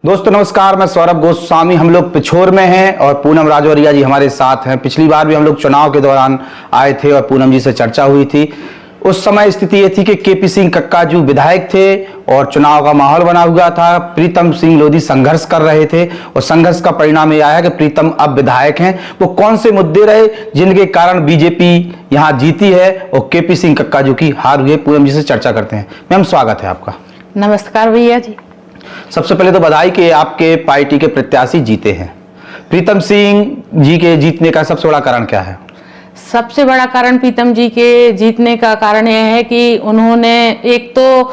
दोस्तों नमस्कार, मैं सौरभ गोस्वामी। हम लोग पिछोर में हैं और पूनम राजौरिया जी हमारे साथ हैं। पिछली बार भी हम लोग चुनाव के दौरान आए थे और पूनम जी से चर्चा हुई थी। उस समय स्थिति ये थी कि केपी सिंह कक्काजू विधायक थे और चुनाव का माहौल बना हुआ था। प्रीतम सिंह लोधी संघर्ष कर रहे थे और संघर्ष का परिणाम ये आया कि प्रीतम अब विधायक हैं। वो कौन से मुद्दे रहे जिनके कारण बीजेपी यहाँ जीती है और केपी सिंह कक्काजू की हार हुई है, पूनम जी से चर्चा करते हैं। मैम स्वागत है आपका। नमस्कार भैया जी। सबसे पहले तो बधाई कि आपके पार्टी के प्रत्याशी जीते हैं। प्रीतम सिंह जी के जीतने का सबसे बड़ा कारण क्या है? सबसे बड़ा कारण प्रीतम जी के जीतने का कारण यह है कि उन्होंने एक तो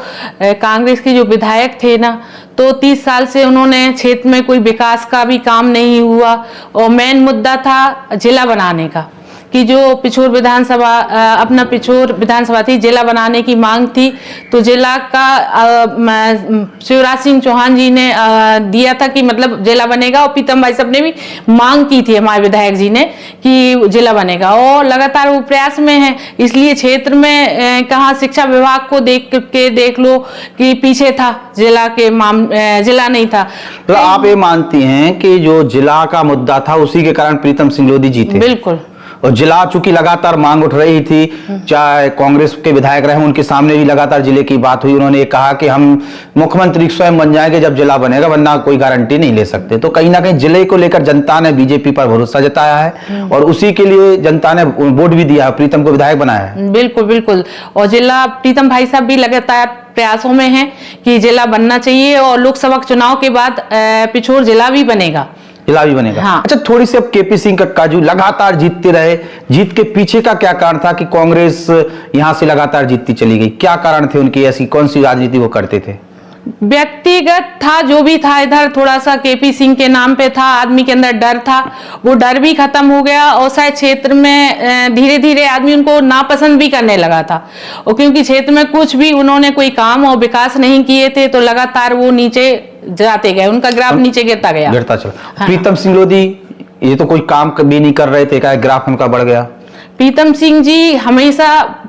कांग्रेस के जो विधायक थे ना, तो 30 साल से उन्होंने क्षेत्र में कोई विकास का भी काम नहीं हुआ और मेन मुद्दा था जिला बनाने का कि जो पिछोर विधानसभा अपना पिछोर विधानसभा थी, जिला बनाने की मांग थी। तो जिला का शिवराज सिंह चौहान जी ने दिया था कि मतलब जिला बनेगा और प्रीतम भाई साहब ने भी मांग की थी हमारे विधायक जी ने कि जिला बनेगा और लगातार वो प्रयास में है। इसलिए क्षेत्र में कहाँ शिक्षा विभाग को देख लो कि पीछे था, जिला के जिला नहीं था। तो आप ये मानती हैं कि जो जिला का मुद्दा था उसी के कारण प्रीतम सिंह लोधी जीते? बिल्कुल। और जिला चूंकि लगातार मांग उठ रही थी, चाहे कांग्रेस के विधायक रहे, उनके सामने भी लगातार जिले की बात हुई। उन्होंने ये कहा कि हम मुख्यमंत्री स्वयं बन जाएंगे जब जिला बनेगा, वरना कोई गारंटी नहीं ले सकते। तो कहीं ना कहीं जिले को लेकर जनता ने बीजेपी पर भरोसा जताया है और उसी के लिए जनता ने वोट भी दिया, प्रीतम को विधायक बनाया है। बिल्कुल बिल्कुल। और जिला प्रीतम भाई साहब भी लगातार प्रयासों में हैं कि जिला बनना चाहिए और लोकसभा चुनाव के बाद पिछोर जिला भी बनेगा। जिला भी बनेगा। हाँ। अच्छा, थोड़ी सी अब केपी सिंह कक्काजू लगातार जीतते रहे, जीत के पीछे का क्या कारण था कि कांग्रेस यहां से लगातार जीतती चली गई? क्या कारण थे उनकी? ऐसी कौन सी राजनीति वो करते थे? व्यक्तिगत था, जो भी था। इधर थोड़ा सा केपी सिंह के नाम पे था, आदमी के अंदर डर था, वो डर भी खत्म हो गया और शायद क्षेत्र में धीरे धीरे आदमी उनको नापसंद भी करने लगा था। और क्योंकि क्षेत्र में कुछ भी उन्होंने कोई काम और विकास नहीं किए थे तो लगातार वो नीचे जाते गए, उनका ग्राफ नीचे गिरता चला। हाँ। प्रीतम सिंह लोधी ये तो कोई काम भी नहीं कर रहे थे, क्या ग्राफ उनका बढ़ गया? प्रीतम सिंह जी हमेशा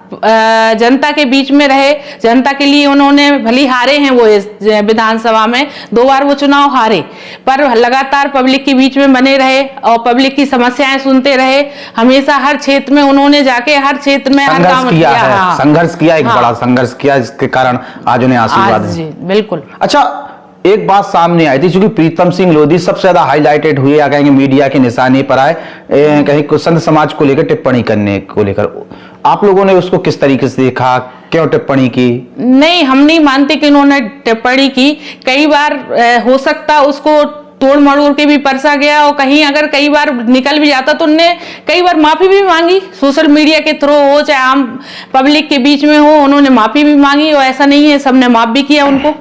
जनता के बीच में रहे, जनता के लिए उन्होंने भली हारे हैं वो इस विधानसभा में 2 बार वो चुनाव हारे, पर लगातार पब्लिक के बीच में बने रहे और पब्लिक की समस्याएं सुनते रहे। हमेशा हर क्षेत्र में उन्होंने जाके हर क्षेत्र में हर काम किया है। हाँ। संघर्ष किया, एक बड़ा संघर्ष किया, इसके कारण आज उन्हें आशीर्वाद है। बिल्कुल। अच्छा, एक बात सामने आई थी, क्योंकि प्रीतम सिंह लोधी सबसे ज्यादा हाईलाइटेड हुए, या कहेंगे मीडिया के निशाने पर आए, कहीं संत समाज को लेकर टिप्पणी करने को लेकर। आप लोगों ने उसको किस तरीके से देखा? क्यों टिप्पणी की? नहीं, हम नहीं मानते कि उन्होंने टिप्पणी की। कई बार हो सकता उसको तोड़ मरोड़ के भी परसा गया और कहीं अगर कई बार निकल भी जाता तो उनने कई बार माफी भी मांगी, सोशल मीडिया के थ्रू हो चाहे आम पब्लिक के बीच में हो, उन्होंने माफी भी मांगी और ऐसा नहीं है सबने माफ भी किया उनको।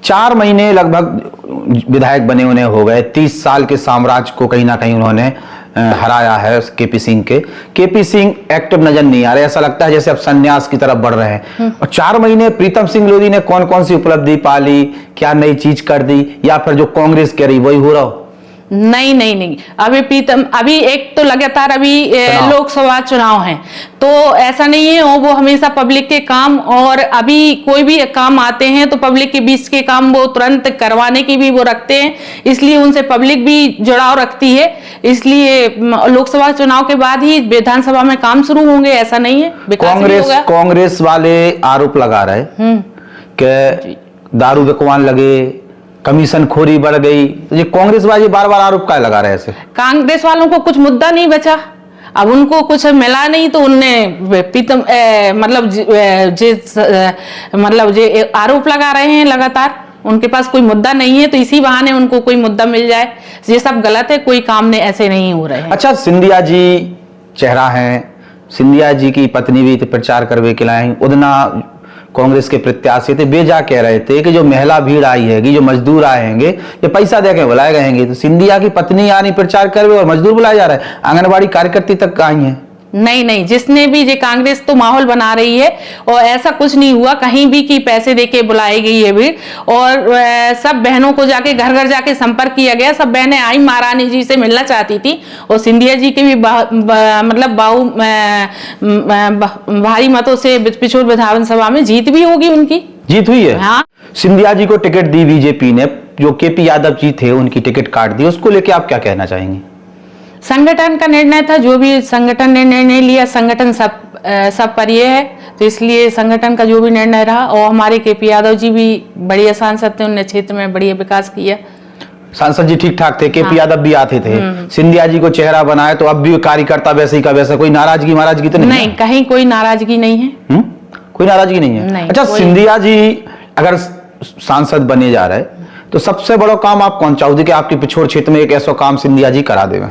4 महीने लगभग विधायक बने उन्हें हो गए। 30 साल के साम्राज्य को कहीं ना कहीं उन्होंने हराया है केपी सिंह के। केपी सिंह एक्टिव नजर नहीं आ रहे, ऐसा लगता है जैसे अब संन्यास की तरफ बढ़ रहे हैं। और 4 महीने प्रीतम सिंह लोधी ने कौन कौन सी उपलब्धि पाली, क्या नई चीज कर दी, या फिर जो कांग्रेस कह रही वही हो रहा हो? नहीं, अभी एक तो लगातार अभी लोकसभा चुनाव है तो ऐसा नहीं है। और वो हमेशा पब्लिक के काम और अभी कोई भी काम आते हैं तो पब्लिक के बीच के काम वो तुरंत करवाने की भी वो रखते हैं, इसलिए उनसे पब्लिक भी जुड़ाव रखती है। इसलिए लोकसभा चुनाव के बाद ही विधानसभा में काम शुरू होंगे, ऐसा नहीं है। कांग्रेस वाले आरोप लगा रहे कि दारू बिकवान लगे, कमीशन खोरी बढ़ गई। ये कांग्रेस वाले बार बार आरोप क्या लगा रहे हैं? ऐसे कांग्रेस वालों को कुछ मुद्दा नहीं बचा, अब उनको कुछ मिला नहीं तो उनने प्रीतम मतलब जे आरोप लगा रहे हैं लगातार। उनके पास कोई मुद्दा नहीं है तो इसी बहाने उनको कोई मुद्दा मिल जाए। ये सब गलत है, कोई काम ने ऐसे नहीं हो रहे हैं। अच्छा, सिंधिया जी चेहरा है, सिंधिया जी की पत्नी भी प्रचार करवे के लाए, उदना कांग्रेस के प्रत्याशी थे, बेजा कह रहे थे कि जो महिला भीड़ आई हैगी, जो मजदूर आएंगे, ये पैसा देके बुलाए गएंगे। तो सिंधिया की पत्नी यानी प्रचार करवे और मजदूर बुलाया जा रहा है, आंगनबाड़ी कार्यकर्ती तक आई है। नहीं, जिसने भी ये कांग्रेस तो माहौल बना रही है और ऐसा कुछ नहीं हुआ कहीं भी कि पैसे देके बुलाई गई है भीड़। और सब बहनों को जाके घर घर जाके संपर्क किया गया, सब बहनें आई, महारानी जी से मिलना चाहती थी। और सिंधिया जी के भी मतलब भारी मतों से पिछोर विधानसभा में जीत भी होगी, उनकी जीत हुई है। हाँ, सिंधिया जी को टिकट दी बीजेपी ने, जो केपी यादव जी थे उनकी टिकट काट दी, उसको लेके आप क्या कहना चाहेंगे? संगठन का निर्णय था, जो भी संगठन ने निर्णय लिया, संगठन सब पर ये है, तो इसलिए संगठन का जो भी निर्णय रहा। और हमारे केपी यादव जी भी बढ़िया सांसद थे, उन्होंने क्षेत्र में बढ़िया विकास किया। सांसद जी ठीक ठाक थे, केपी यादव भी आते थे, सिंधिया जी को चेहरा बनाए, तो अब भी कार्यकर्ता वैसे ही का वैसा, कोई नाराजगी तो नहीं? कहीं कोई नाराजगी नहीं है। कोई नाराजगी नहीं है? अच्छा, सिंधिया जी अगर सांसद बने जा रहे तो सबसे बड़ा काम आप कौन चाहोगे कि आपके पिछोर क्षेत्र में एक ऐसा काम सिंधिया जी करा देवे?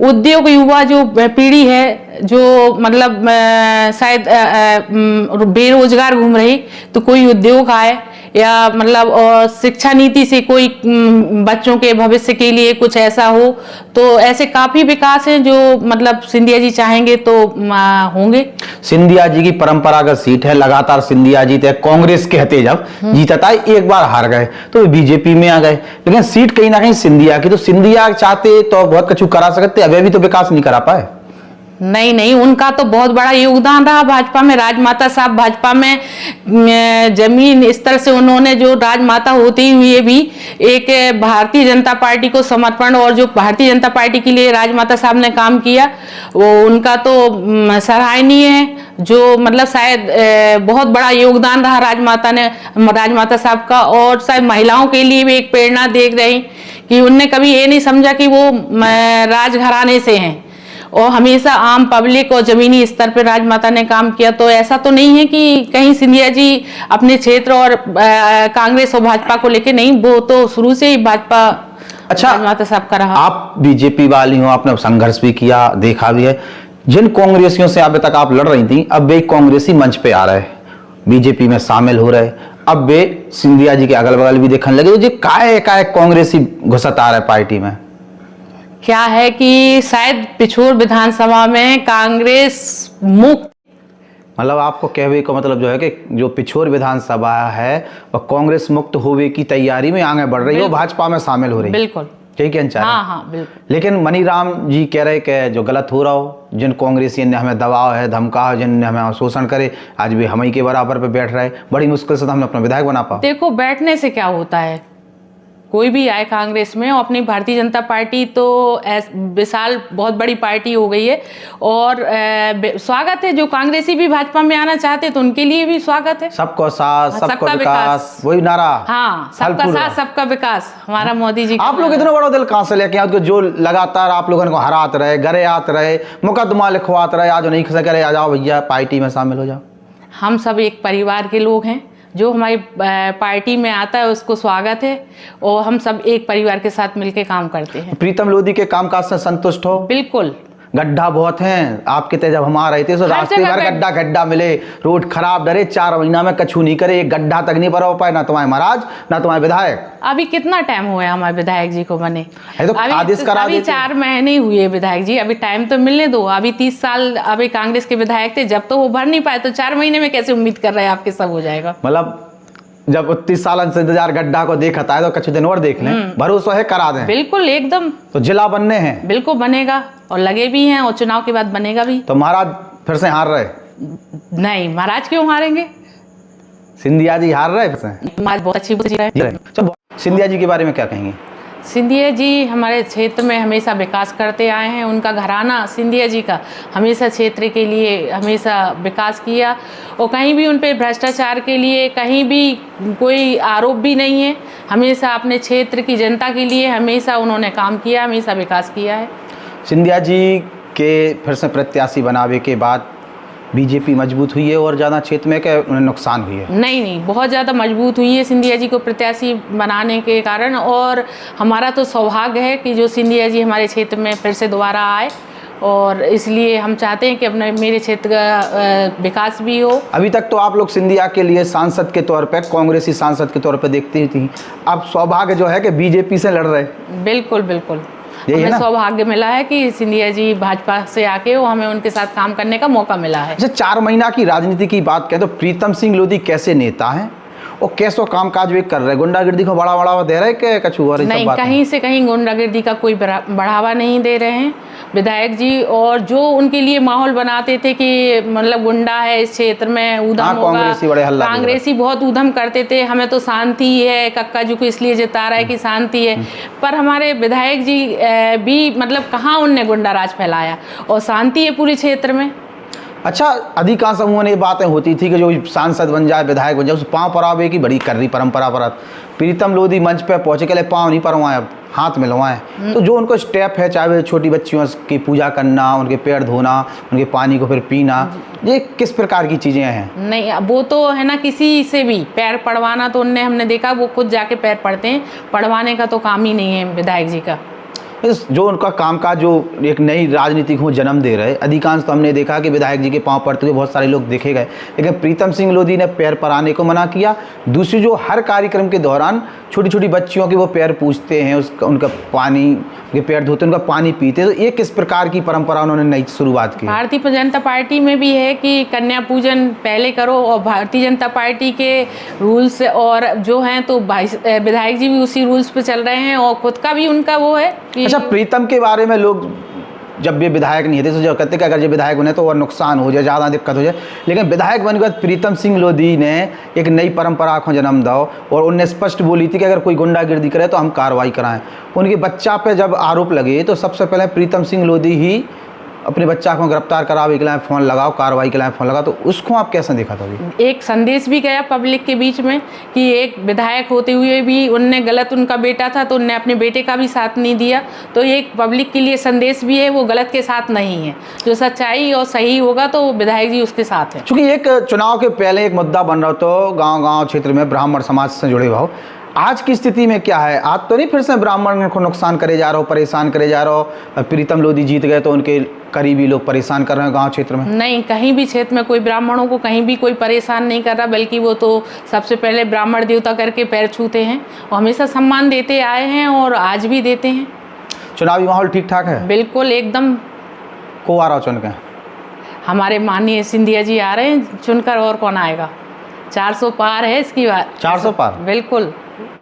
उद्योग युवा जो पीढ़ी है, जो मतलब शायद बेरोजगार घूम रही, तो कोई उद्योग आए, या मतलब और शिक्षा नीति से कोई बच्चों के भविष्य के लिए कुछ ऐसा हो, तो ऐसे काफी विकास हैं जो मतलब सिंधिया जी चाहेंगे तो होंगे। सिंधिया जी की परंपरागत सीट है, लगातार सिंधिया जी थे, कांग्रेस कहते जब जीता था, एक बार हार गए तो बीजेपी में आ गए, लेकिन सीट कहीं ना कहीं सिंधिया की, तो सिंधिया चाहते तो बहुत कुछ करा सकते, अभी भी तो विकास नहीं करा पाए। नहीं, उनका तो बहुत बड़ा योगदान रहा भाजपा में। राजमाता साहब भाजपा में जमीन स्तर से उन्होंने, जो राजमाता होते हुए भी एक भारतीय जनता पार्टी को समर्पण, और जो भारतीय जनता पार्टी के लिए राजमाता साहब ने काम किया, वो उनका तो सराहनीय है। जो मतलब शायद बहुत बड़ा योगदान रहा राजमाता साहब का, और शायद महिलाओं के लिए भी एक प्रेरणा देख रही कि उनने कभी ये नहीं समझा कि वो राजघराने से हैं, और हमेशा आम पब्लिक और जमीनी स्तर पर राजमाता ने काम किया। तो ऐसा तो नहीं है कि कहीं सिंधिया जी अपने क्षेत्र और कांग्रेस और भाजपा को लेके नहीं, वो तो शुरू से ही भाजपा राजमाता साहब का रहा। आप बीजेपी वाली हो, आपने संघर्ष भी किया, देखा भी है, जिन कांग्रेसियों से अभी तक आप लड़ रही थी, अब वे कांग्रेसी मंच पे आ रहे, बीजेपी में शामिल हो रहे, अब वे सिंधिया जी के अगल बगल भी देखने लगे, तो काय कांग्रेसी घुसत आ रहे पार्टी में। क्या है कि शायद पिछोर विधानसभा में कांग्रेस मुक्त, मतलब आपको कहने का मतलब जो है कि जो पिछोर विधानसभा है वह कांग्रेस मुक्त होने की तैयारी में आगे बढ़ रही है, भाजपा में शामिल हो रही है। बिल्कुल ठीक है। हाँ, बिल्कुल। लेकिन मनीराम जी कह रहे कि जो गलत हो रहा हो, जिन कांग्रेसियों ने हमें दबाव है, धमका है, जिनने हमें शोषण करे, आज भी हम ही के बराबर पे बैठ रहे, बड़ी मुश्किल से हमने अपना विधायक बना पा। देखो, बैठने से क्या होता है, कोई भी आए कांग्रेस में, और अपनी भारतीय जनता पार्टी तो विशाल बहुत बड़ी पार्टी हो गई है, और स्वागत है। जो कांग्रेसी भी भाजपा में आना चाहते तो उनके लिए भी स्वागत है। सबको साथ सबका विकास, वही नारा। हाँ, सबका साथ सबका विकास, हमारा मोदी जी। आप लोग इतना बड़ा दिल कहां से लेके आते, जो लगातार आप लोगों को हराते रहे, घरे आते रहे, मुकदमा लिखवाते रहे, आज नहीं करे, आ जाओ भैया पार्टी में शामिल हो जाओ। हम सब एक परिवार के लोग हैं, जो हमारी पार्टी में आता है उसको स्वागत है, और हम सब एक परिवार के साथ मिलकर काम करते हैं। प्रीतम लोधी के कामकाज से संतुष्ट हो? बिल्कुल। गड्ढा बहुत हैं आपके ते, जब हम आ रहे थे तो रास्ते भर गड्ढा मिले, रोड खराब, डरे 4 महीना में कछु नहीं करे, एक गड्ढा तक नहीं भरा हो पाए, ना तुम्हारे महाराज ना तुम्हारे विधायक। अभी कितना टाइम हुआ है हमारे विधायक जी को बने? तो आदेश करा अभी 4 महीने हुए विधायक जी, अभी टाइम तो मिलने दो। अभी 30 साल अभी कांग्रेस के विधायक थे, जब तो वो भर नहीं पाए, तो 4 महीने में कैसे उम्मीद कर रहे हैं आपके सब हो जाएगा? मतलब जब 30 साल से इंतजार गड्ढा को देखता है तो कुछ दिन और देख लें, भरोसा है करा दें। बिल्कुल, एकदम। तो जिला बनने हैं? बिल्कुल बनेगा, और लगे भी हैं, और चुनाव के बाद बनेगा भी। तो महाराज फिर से हार रहे? नहीं, महाराज क्यों हारेंगे? सिंधिया जी हार रहे फिर से? महाराज बहुत अच्छी है। सिंधिया जी के बारे में क्या कहेंगे? सिंधिया जी हमारे क्षेत्र में हमेशा विकास करते आए हैं। उनका घराना सिंधिया जी का हमेशा क्षेत्र के लिए हमेशा विकास किया, और कहीं भी उन पे भ्रष्टाचार के लिए कहीं भी कोई आरोप भी नहीं है। हमेशा अपने क्षेत्र की जनता के लिए हमेशा उन्होंने काम किया, हमेशा विकास किया है। सिंधिया जी के फिर से प्रत्याशी बनावे के बाद बीजेपी मजबूत हुई है और ज़्यादा क्षेत्र में क्या उन्हें नुकसान हुई है? नहीं, बहुत ज़्यादा मजबूत हुई है सिंधिया जी को प्रत्याशी बनाने के कारण, और हमारा तो सौभाग्य है कि जो सिंधिया जी हमारे क्षेत्र में फिर से दोबारा आए, और इसलिए हम चाहते हैं कि अपने मेरे क्षेत्र का विकास भी हो। अभी तक तो आप लोग सिंधिया के लिए सांसद के तौर पे, कांग्रेसी सांसद के तौर पे देखती थी, अब सौभाग्य जो है कि बीजेपी से लड़ रहे। बिल्कुल बिल्कुल, हमें सौभाग्य मिला है कि सिंधिया जी भाजपा से आके वो हमें उनके साथ काम करने का मौका मिला है। जैसे 4 महीना की राजनीति की बात करें तो प्रीतम सिंह लोधी कैसे नेता हैं और कैसो कामकाज वे कर रहे, गुंडागिर्दी को बढ़ावा दे रहे कि कछु और नहीं, कहीं से कहीं गुंडागिर्दी का कोई बढ़ावा नहीं दे रहे हैं विधायक जी। और जो उनके लिए माहौल बनाते थे कि मतलब गुंडा है इस क्षेत्र में, ऊधम होगा, कांग्रेसी बड़े हल्ला, कांग्रेसी बहुत ऊधम करते थे, हमें तो शांति है, कक्का जी को इसलिए जिता रहा है कि शांति है। पर हमारे विधायक जी भी मतलब कहाँ उनने गुंडा राज फैलाया, और शांति है पूरे क्षेत्र में। अच्छा, अधिकांश समूह में ये बातें होती थी कि जो सांसद बन जाए, विधायक बन जाए, उस पाँव परावे की बड़ी कर रही परंपरा पर। प्रीतम लोधी मंच पे पहुंचे के लिए पाँव नहीं परवाएं, अब हाथ मिलवाएं। तो जो उनको स्टेप है, चाहे वे छोटी बच्चियों की पूजा करना, उनके पैर धोना, उनके पानी को फिर पीना, ये किस प्रकार की चीज़ें हैं? नहीं, वो तो है ना, किसी से भी पैर पड़वाना तो उनने हमने देखा, वो खुद जाके पैर पड़ते हैं, पड़वाने का तो काम ही नहीं है विधायक जी का। जो उनका कामकाज जो एक नई राजनीति को जन्म दे रहे, अधिकांश तो हमने देखा कि विधायक जी के पांव पड़ते हुए बहुत सारे लोग देखे गए, लेकिन प्रीतम सिंह लोधी ने पैर पराने को मना किया। दूसरी, जो हर कार्यक्रम के दौरान छोटी छोटी बच्चियों के वो पैर पूछते हैं, उनका पानी, उनके पैर धोते, उनका पानी पीते, तो ये किस प्रकार की परंपरा उन्होंने नई शुरुआत की? भारतीय जनता पार्टी में भी है कि कन्या पूजन पहले करो, और भारतीय जनता पार्टी के रूल्स और जो हैं तो विधायक जी भी उसी रूल्स पे चल रहे हैं, और खुद का भी उनका वो है कि अच्छा, प्रीतम के बारे में लोग जब ये विधायक नहीं थे तो जो कहते कि अगर ये विधायक बने तो और नुकसान हो जाए, ज़्यादा दिक्कत हो जाए, लेकिन विधायक बनने के बाद प्रीतम सिंह लोधी ने एक नई परंपरा को जन्म दो, और उनने स्पष्ट बोली थी कि अगर कोई गुंडागिर्दी करे तो हम कार्रवाई कराएं। उनके बच्चा पे जब आरोप लगे तो सबसे पहले प्रीतम सिंह लोधी ही अपने बच्चा को गिरफ्तार करावे के लिए फ़ोन लगाओ, कार्रवाई के लिए फ़ोन लगाओ, तो उसको आप कैसे देखा था? एक संदेश भी गया पब्लिक के बीच में कि एक विधायक होते हुए भी उनने गलत, उनका बेटा था तो उनने अपने बेटे का भी साथ नहीं दिया, तो ये एक पब्लिक के लिए संदेश भी है, वो गलत के साथ नहीं है, जो सच्चाई और सही होगा तो विधायक जी उसके साथ है। चूँकि एक चुनाव के पहले एक मुद्दा बन रहा तो गाँव क्षेत्र में ब्राह्मण समाज से जुड़े हुआ हो, आज की स्थिति में क्या है? आज तो नहीं फिर से ब्राह्मण को नुकसान करे जा रहा हो, परेशान करे जा रहा हो? प्रीतम लोधी जीत गए तो उनके करीबी लोग परेशान कर रहे हैं गांव क्षेत्र में? नहीं, कहीं भी क्षेत्र में कोई ब्राह्मणों को कहीं भी कोई परेशान नहीं कर रहा, बल्कि वो तो सबसे पहले ब्राह्मण देवता करके पैर छूते हैं और हमेशा सम्मान देते आए हैं और आज भी देते हैं। चुनावी माहौल ठीक ठाक है? बिल्कुल, एकदम। को आ रहा चुन के? हमारे माननीय सिंधिया जी आ रहे हैं चुनकर, और कौन आएगा? 400 पार है इसकी बात। 400 पार? बिल्कुल।